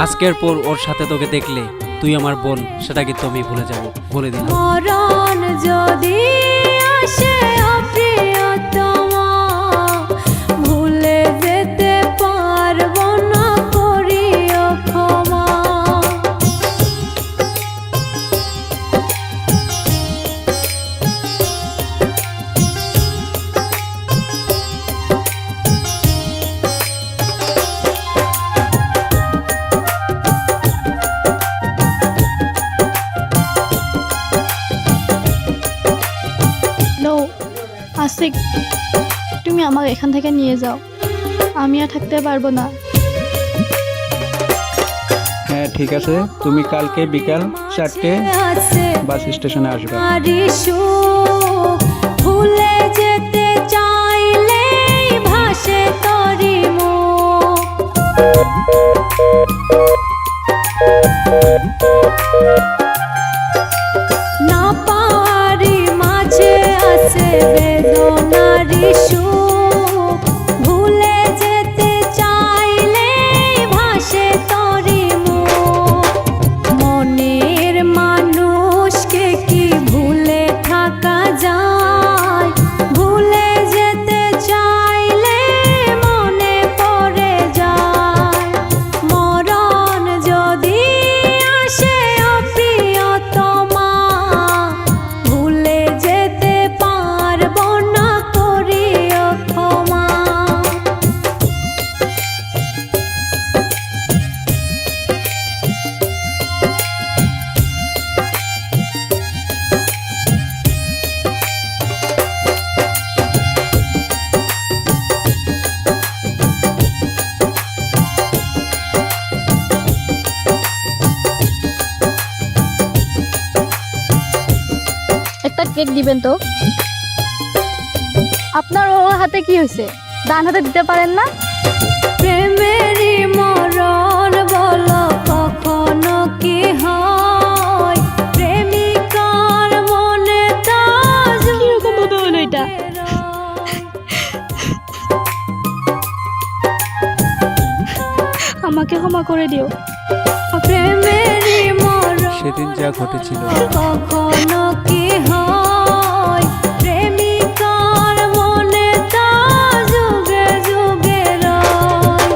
আজকের পর ওর সাথে তোকে দেখলে তুই আমার বোন, সেটা কিন্তু আমি ভুলে যাব, বলে দিলাম। মরণ যদি আসে প্রিয়তমা, ভুলে যেতে পারবো না, করিও ক্ষমা। আশিক, তুমি আমাকে এখান থেকে নিয়ে যাও, আমি আর থাকতে পারবো না। হ্যাঁ ঠিক আছে, তুমি কালকে বিকাল 4টে বাস স্টেশনে আসবে। ভুলে যেতে চাইলে ভাসে তরি না পারি মাঝে আছে বেদনারি সুখ, ভুলে যেতে চাইলে ভাসে তরি মনের মানুষকে কি ভুলে থাকা যায়, ভুলে যেতে চাইলে মনে পড়ে যায়। মরণ যদি আসে প্রিয়তমা, ভুলে যেতে পারবো না, করিও ক্ষমা। একটা কেক দিবেন তো। আপনার ওর হাতে কি হয়েছে? ডান হাতে দিতে পারেন না? প্রেমেরই মরণ বলো কখনো কি হয়, প্রেমিকার মনে তা কিরকম ভাবে হলো এটা? আমাকে ক্ষমা করে দিও। প্রেমেরই মরণ সেদিন যা ঘটেছিল কখনো কি হয়, প্রেমিকার মনে তা যুগে যুগে রয়।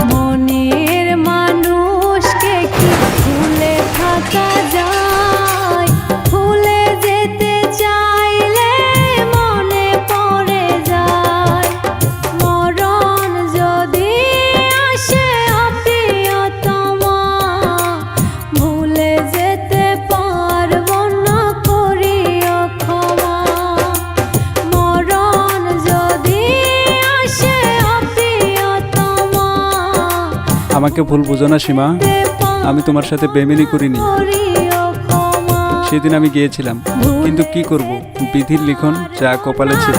মনের মানুষকে কি ভুলে থাকা যায়, ভুলে যেতে চাইলে মনে পড়ে যায়। মরণ যদি আসে প্রিয়তমা, ভুলে যেতে পারবো না, করিও ক্ষমা। মরণ যদি আসে প্রিয়তমা, আমাকে ভুল বুঝো না সীমা, আমি তোমার সাথে বেমেনি করিনি। করিও ক্ষমা। সেদিন আমি গিয়েছিলাম, কিন্তু কি করব, বিধির লিখন যা কপালে ছিল।